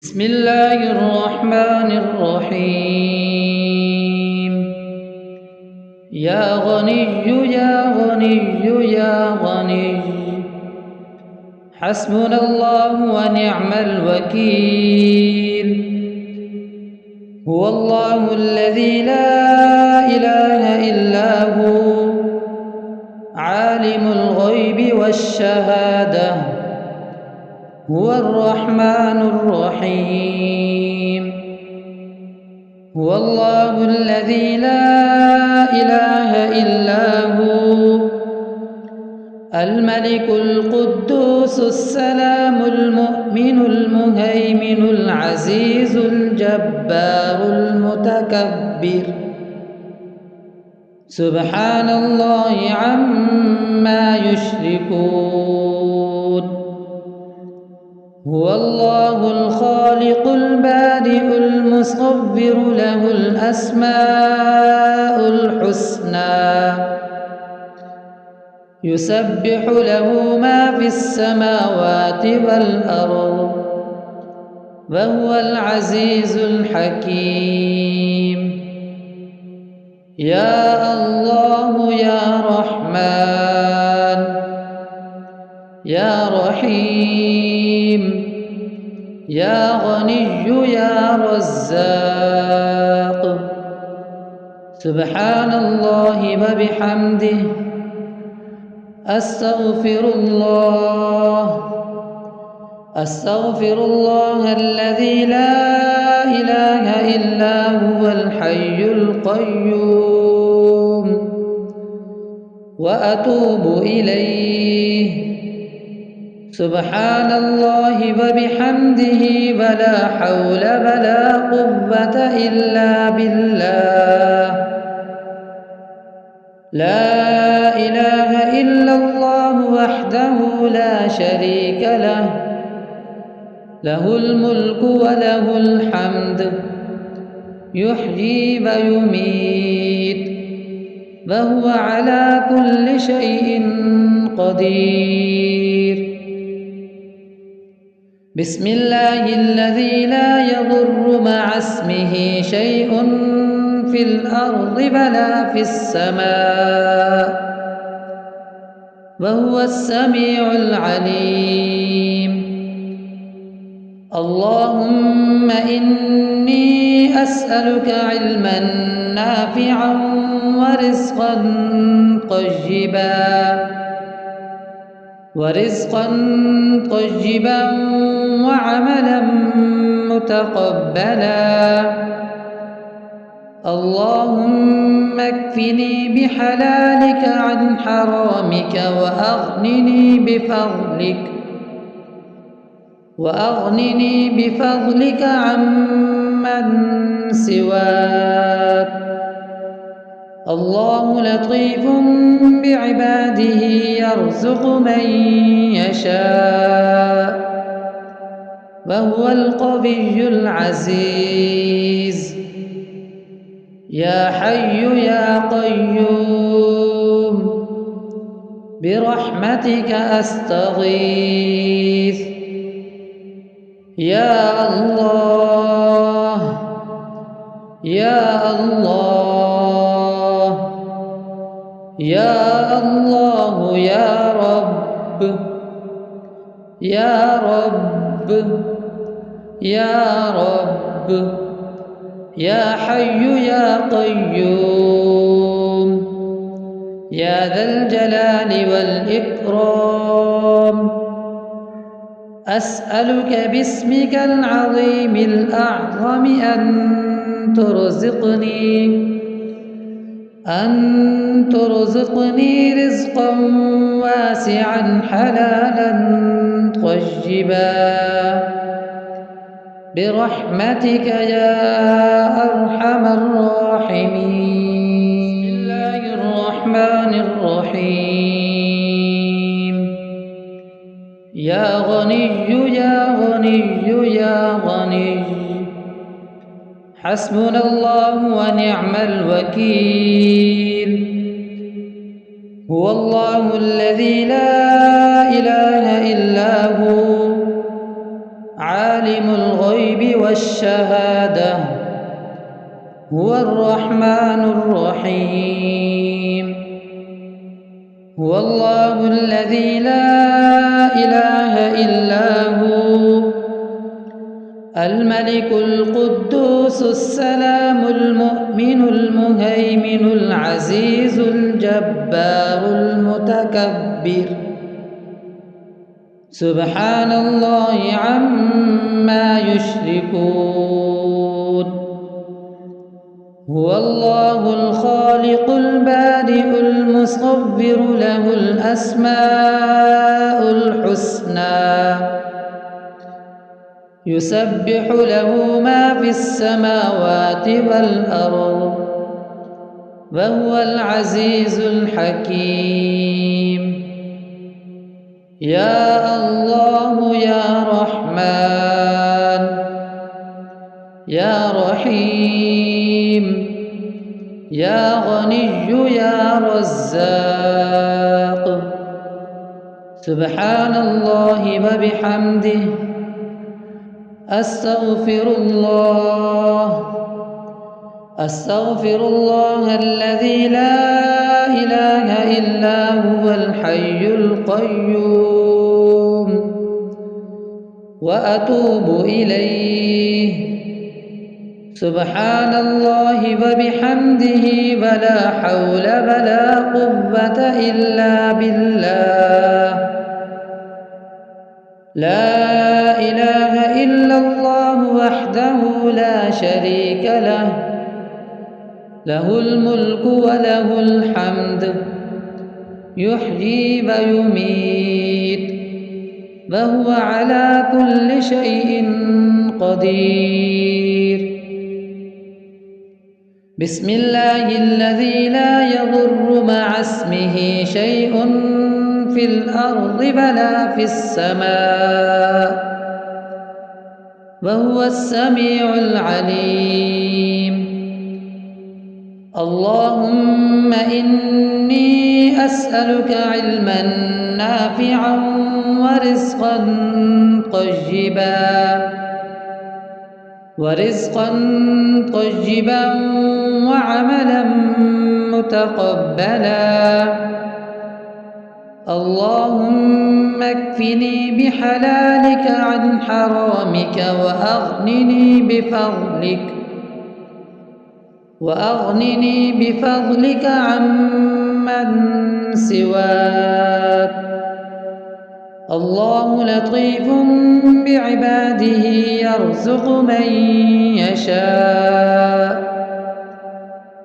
بسم الله الرحمن الرحيم. يا غني يا غني يا غني، حسبنا الله ونعم الوكيل. هو الله الذي لا إله إلا هو، عالم الغيب والشهادة، هو الرحمن الرحيم. هو الله الذي لا إله إلا هو، الملك القدوس السلام المؤمن المهيمن العزيز الجبار المتكبر، سبحان الله عما يشركون. هو الله الخالق البارئ المصور، له الأسماء الحسنى، يسبح له ما في السماوات والأرض، وهو العزيز الحكيم. يا الله يا رحمن يا رحيم، يا غني يا رزاق، سبحان الله وبحمده، أستغفر الله الذي لا إله إلا هو الحي القيوم، وأتوب إليه. سبحان الله وبحمده، ولا حول ولا قوة إلا بالله. لا إله إلا الله وحده لا شريك له، له الملك وله الحمد، يحيي ويميت، وهو على كل شيء قدير. بسم الله الذي لا يضر مع اسمه شيء في الأرض ولا في السماء، وهو السميع العليم. اللهم إني أسألك علما نافعا ورزقا طيبا وعملا متقبلا. اللهم اكفني بحلالك عن حرامك، وأغنني بفضلك عمن سواك. الله لطيف بعباده، يرزق من يشاء، وهو القوي العزيز. يا حي يا قيوم، برحمتك أستغيث. يا الله يا الله يا الله، يا رب يا رب يا رب، يا حي يا قيوم، يا ذا الجلال والإكرام. أسألك باسمك العظيم الأعظم أن ترزقني رزقا واسعا حلالا طيبا، برحمتك يا أرحم الراحمين. بسم الله الرحمن الرحيم. يا غني يا غني يا غني، حسبنا الله ونعم الوكيل. هو الله الذي لا إله إلا هو، عالم الغيب والشهادة هو الرحمن الرحيم هو الله الذي لا إله إلا هو الملك القدوس السلام المؤمن المهيمن العزيز الجبار المتكبر سبحان الله عما يشركون هو الله الخالق البارئ المصور له الأسماء الحسنى يسبح له ما في السماوات والأرض وهو العزيز الحكيم يا الله يا رحمن يا رحيم يا غني يا رزاق سبحان الله وبحمده أستغفر الله الذي لا إله إلا هو الحي القيوم وأتوب إليه سبحان الله وبحمده ولا حول ولا قوة إلا بالله لا إله إلا الله وحده لا شريك له له الملك وله الحمد يحيي ويميت وهو على كل شيء قدير بسم الله الذي لا يضر مع اسمه شيء في الأرض ولا في السماء وهو السميع العليم اللهم إني أسألك علما نافعا ورزقا طيبا وعملا متقبلا اللهم اكفني بحلالك عن حرامك وأغنني بفضلك عمن سواك الله لطيف بعباده يرزق من يشاء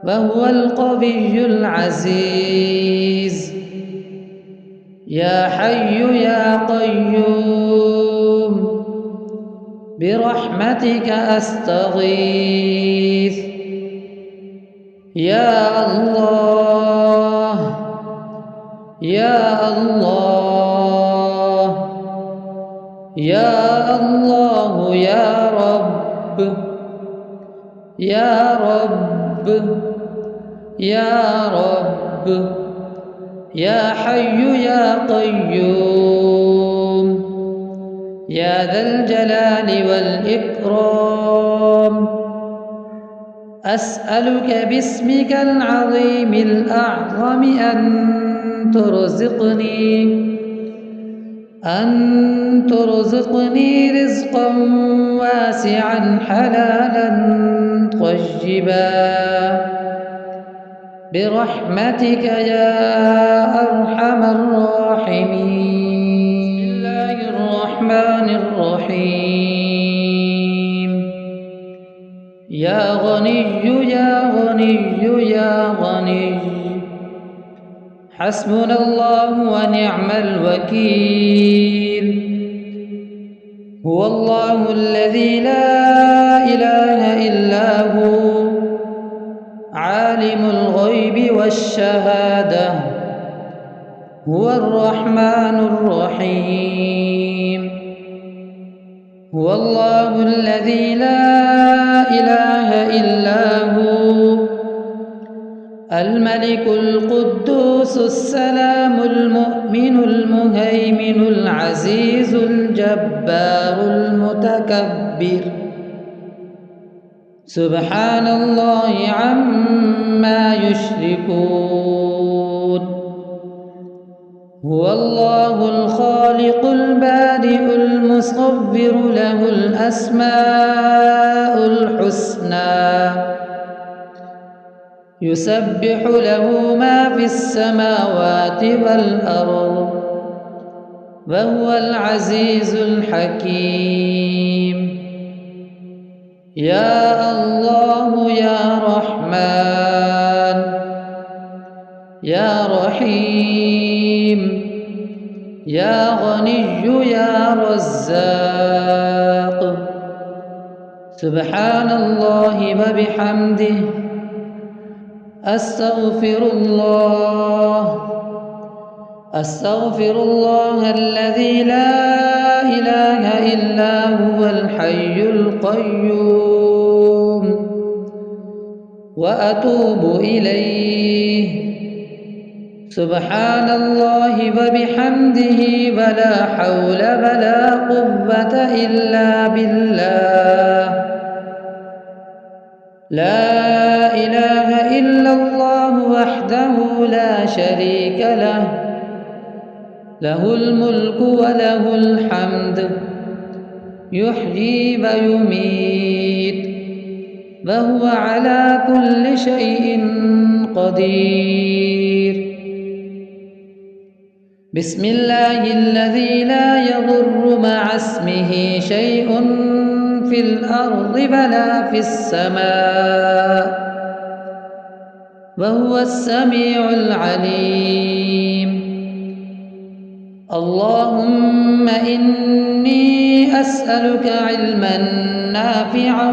وهو القوي العزيز يا حي يا قيوم برحمتك أستغيث يا الله يا الله يا الله يا رب يا رب يا رب يا حي يا قيوم يا ذا الجلال والإكرام أسألك باسمك العظيم الأعظم أن ترزقني رزقا واسعا حلالا طيبا برحمتك يا أرحم الراحمين بسم الله الرحمن الرحيم يا غني يا غني يا غني حسبنا الله ونعم الوكيل هو الله الذي لا إله إلا هو عالم الغيب والشهادة هو الرحمن الرحيم هو الله الذي لا إله إلا هو الملك القدوس السلام المؤمن المهيمن العزيز الجبار المتكبر سبحان الله عما يشركون هو الله الخالق البارئ المصور له الأسماء الحسنى يسبح له ما في السماوات والأرض وهو العزيز الحكيم يا الله يا رحمن يا رحيم يا غني يا رزاق سبحان الله وبحمده أستغفر الله الذي لا إله إلا هو الحي القيوم وأتوب إليه سبحان الله وبحمده ولا حول ولا قوة إلا بالله لا إله إلا الله وحده لا شريك له له الملك وله الحمد يحيي ويميت وهو على كل شيء قدير بسم الله الذي لا يضر مع اسمه شيء في الأرض ولا في السماء وهو السميع العليم اللهم إني أسألك علما نافعا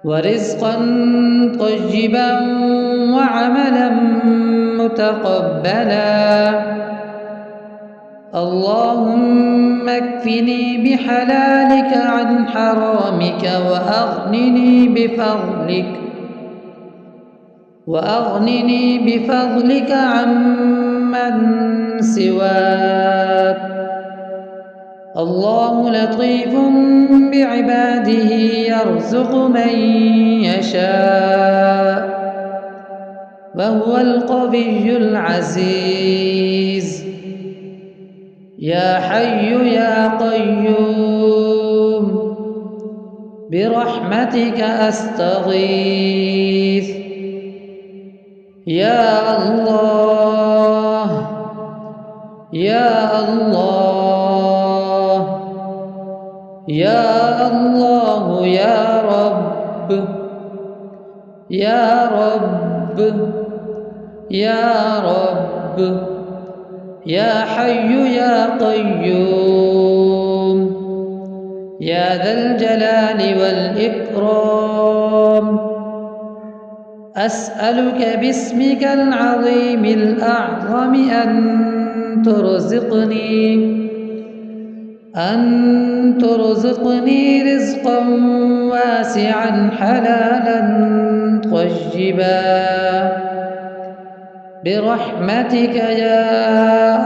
ورزقا طيبا وعملا متقبلا اللهم اكفني بحلالك عن حرامك وأغنني بفضلك عمن سواك الله لطيف بعباده يرزق من يشاء وهو القوي العزيز يا حي يا قيوم برحمتك أستغيث يا الله يا الله يا الله يا رب يا رب يا رب يا حي يا قيوم يا ذا الجلال والإكرام أسألك باسمك العظيم الأعظم أن ترزقني رزقا واسعا حلالا طيبا برحمتك يا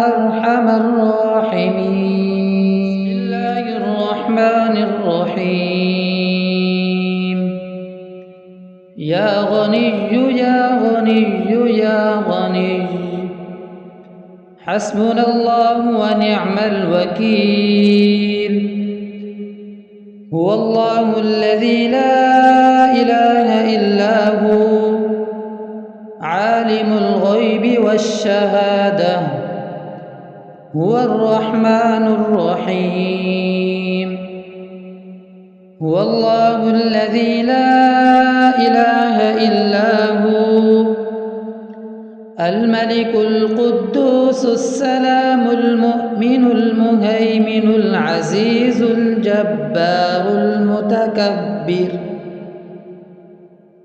أرحم الراحمين بسم الله الرحمن الرحيم يا غني يا غني يا غني حسبنا الله ونعم الوكيل هو الله الذي لا إله إلا هو عالم الغيب والشهادة هو الرحمن الرحيم هو الله الذي لا إله إلا هو الملك القدوس السلام المؤمن المهيمن العزيز الجبار المتكبر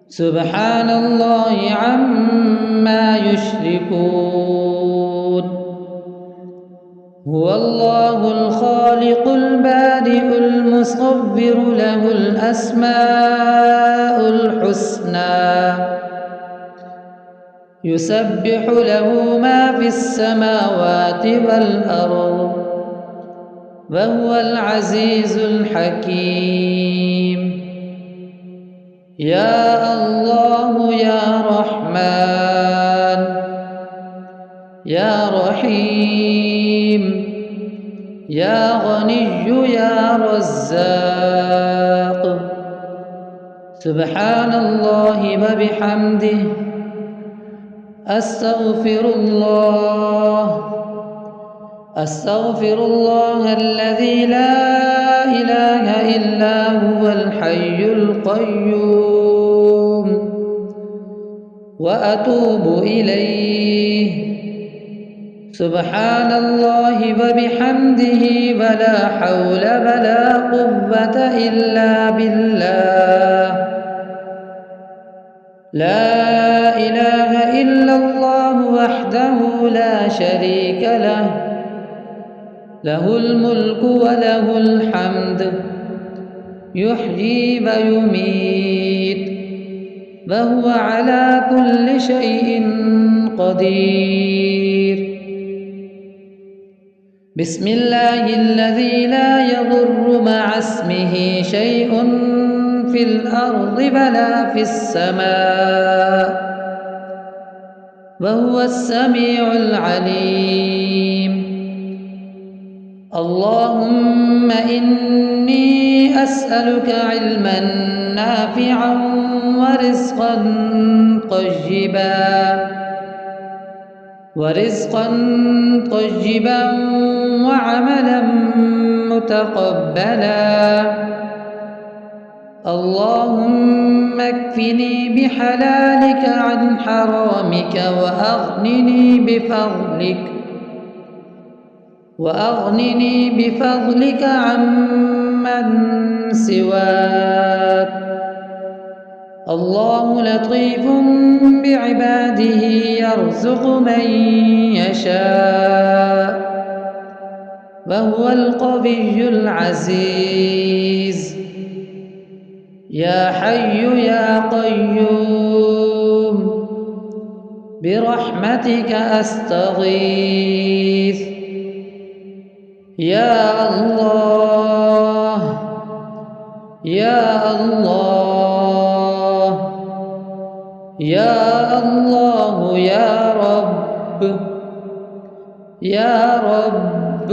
سبحان الله عما يشركون هو الله الخالق البارئ المصور له الأسماء الحسنى يسبح له ما في السماوات والأرض وهو العزيز الحكيم. يا الله يا رحمن يا رحيم يا غني يا رزاق. سبحان الله وبحمده أستغفر الله الذي لا إله إلا هو الحي القيوم وأتوب إليه. سبحان الله وبحمده ولا حول ولا قوة إلا بالله. لا إله إلا الله وحده لا شريك له، له الملك وله الحمد يحيي ويميت وهو على كل شيء قدير. بسم الله الذي لا يضر مع اسمه شيء في الأرض ولا في السماء وهو السميع العليم. اللهم إني أسألك علما نافعا ورزقا طيبا وعملا متقبلا. اللهم اكفني بحلالك عن حرامك وأغنني بفضلك عمن سواك. الله لطيف بعباده يرزق من يشاء وهو القوي العزيز. يا حي يا قيوم برحمتك أستغيث. يا الله يا الله يا الله يا رب يا رب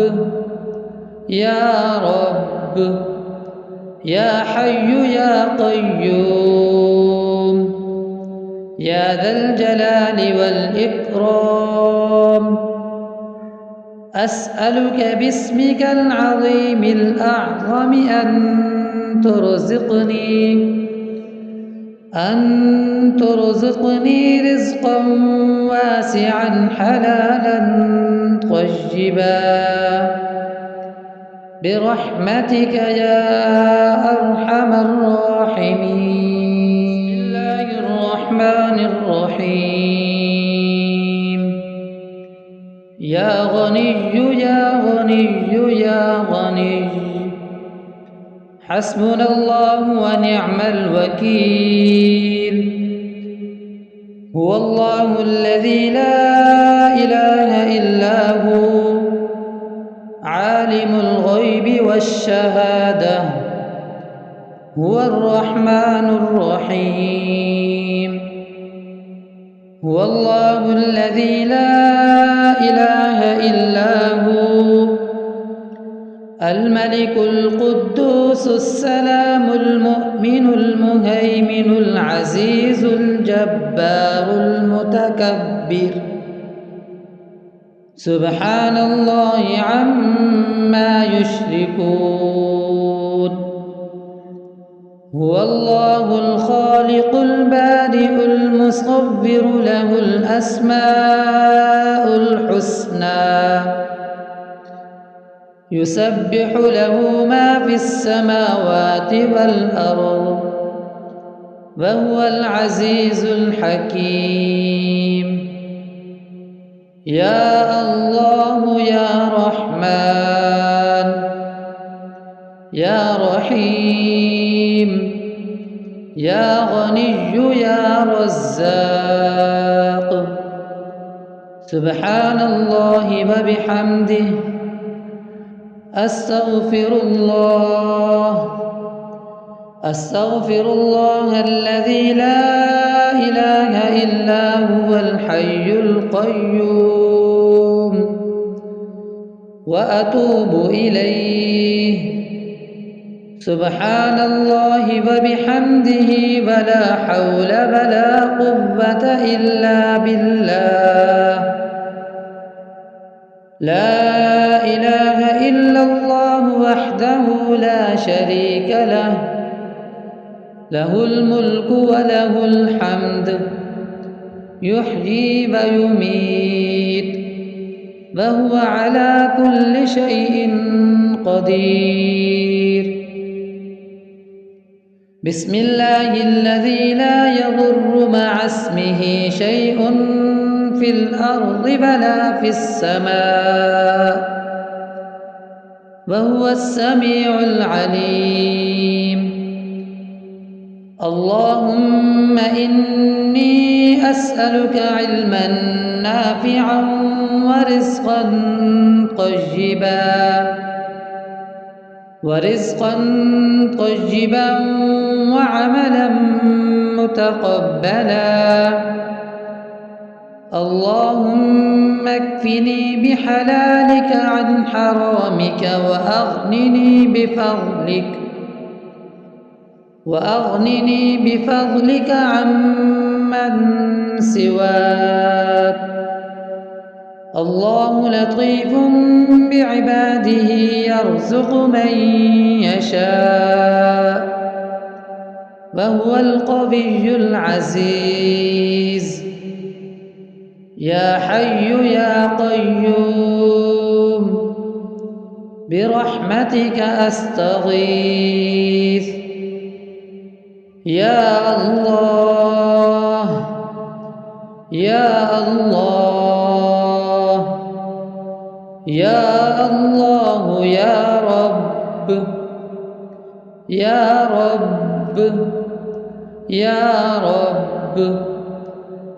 يا رب يا حي يا قيوم يا ذا الجلال والإكرام. أسألك باسمك العظيم الأعظم أن ترزقني رزقا واسعا حلالا طيبا برحمتك يا أرحم الراحمين. بسم الله الرحمن الرحيم. يا غني يا غني يا غني حسبنا الله ونعم الوكيل. هو الله الذي لا إله إلا هو عالم الغيب والشهادة هو الرحمن الرحيم. هو الله الذي لا إله إلا هو الملك القدوس السلام المؤمن المهيمن العزيز الجبار المتكبر. سبحان الله عما يشركون. هو الله الخالق البارئ المصور له الأسماء الحسنى يسبح له ما في السماوات والأرض وهو العزيز الحكيم. يا الله يا رحمن رحمن يا رحيم يا غني يا رزاق. سبحان الله وبحمده أستغفر الله الذي لا إله إلا هو الحي القيوم وأتوب إليه. سبحان الله وبحمده ولا حول ولا قوة إلا بالله. لا إله إلا الله وحده لا شريك له، له الملك وله الحمد يحيي ويميت وهو على كل شيء قدير. بسم الله الذي لا يضر مع اسمه شيء في الأرض ولا في السماء وهو السميع العليم. اللهم إني أسألك علما نافعا ورزقا طيبا وعملا متقبلا. اللهم اكفني بحلالك عن حرامك وأغنني بفضلك عمن سواك. الله لطيف بعباده يرزق من يشاء وهو القوي العزيز. يا حي يا قيوم برحمتك أستغيث. يا الله يا الله يا الله يا رب يا رب يا رب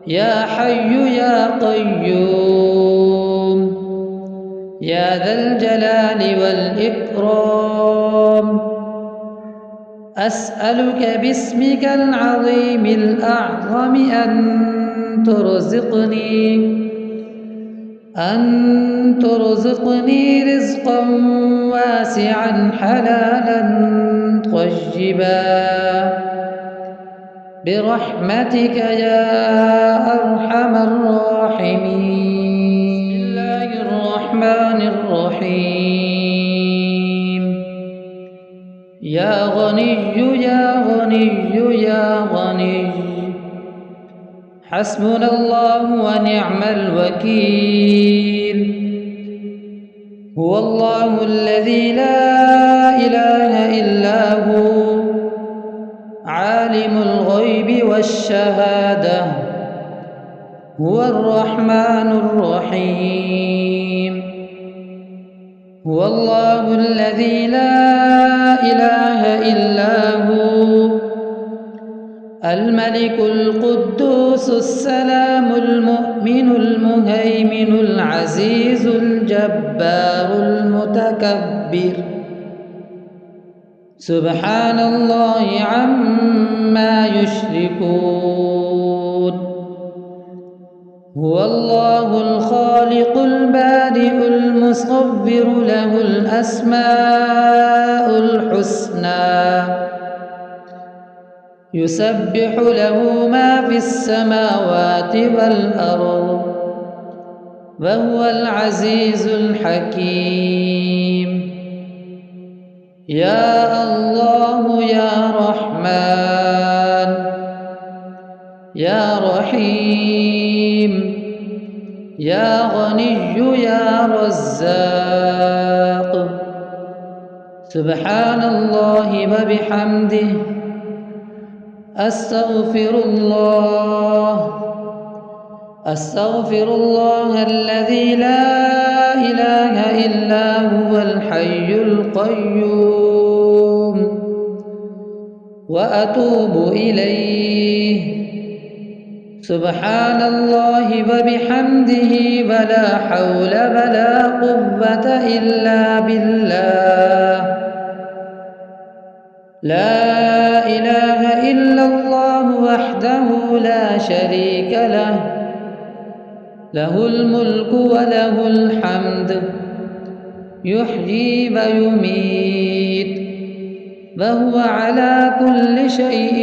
يا حي يا قيوم يا ذا الجلال والإكرام. أسألك باسمك العظيم الأعظم أن ترزقني رزقا واسعا حلالا طيبا برحمتك يا أرحم الراحمين. بسم الله الرحمن الرحيم. يا غني يا غني يا غني حسبنا الله ونعم الوكيل. هو الله الذي لا إله إلا هو عالم الغيب والشهادة هو الرحمن الرحيم. هو الله الذي لا إله إلا هو الملك القدوس السلام المؤمن المهيمن العزيز الجبار المتكبر. سبحان الله عما يشركون. هو الله الخالق البارئ المصور له الأسماء الحسنى يسبح له ما في السماوات والأرض وهو العزيز الحكيم. يا الله يا رحمن يا رحيم يا غني يا رزاق. سبحان الله وبحمده أستغفر الله الذي لا إله إلا هو الحي القيوم وأتوب إليه. سبحان الله وبحمده ولا حول ولا قوة إلا بالله. لا إله إلا الله وحده لا شريك له، له الملك وله الحمد، يحيي ويميت وهو على كل شيء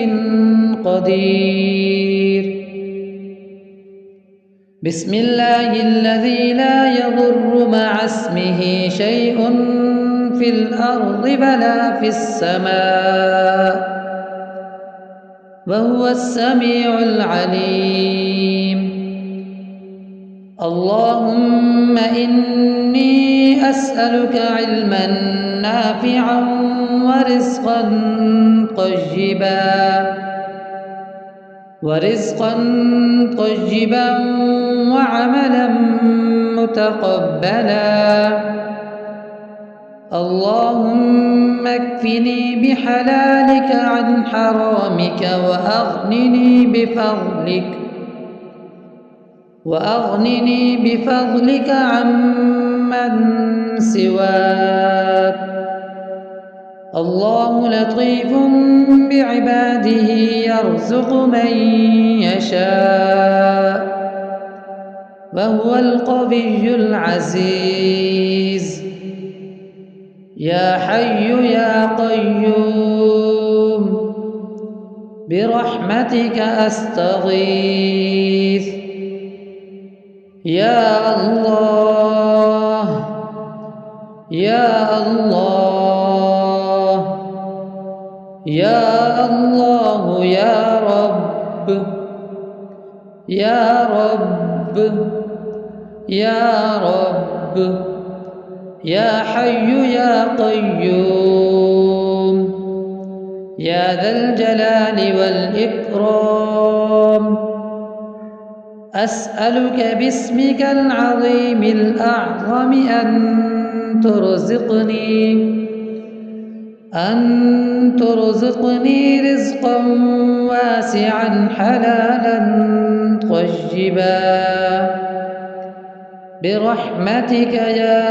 قدير. بسم الله الذي لا يضر مع اسمه شيء في الأرض ولا في السماء وهو السميع العليم. اللهم إني أسألك علما نافعا ورزقا طيبا وعملا متقبلا. اللهم اكفني بحلالك عن حرامك وأغنني بفضلك عمن سواك. الله لطيف بعباده يرزق من يشاء وهو القوي العزيز. يا حي يا قيوم برحمتك أستغيث. يا الله يا الله يا الله يا رب يا رب يا رب يا حي يا قيوم يا ذا الجلال والإكرام. أسألك باسمك العظيم الأعظم أن ترزقني رزقا واسعا حلالا طيبا برحمتك يا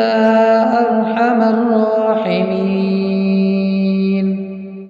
أرحم الراحمين.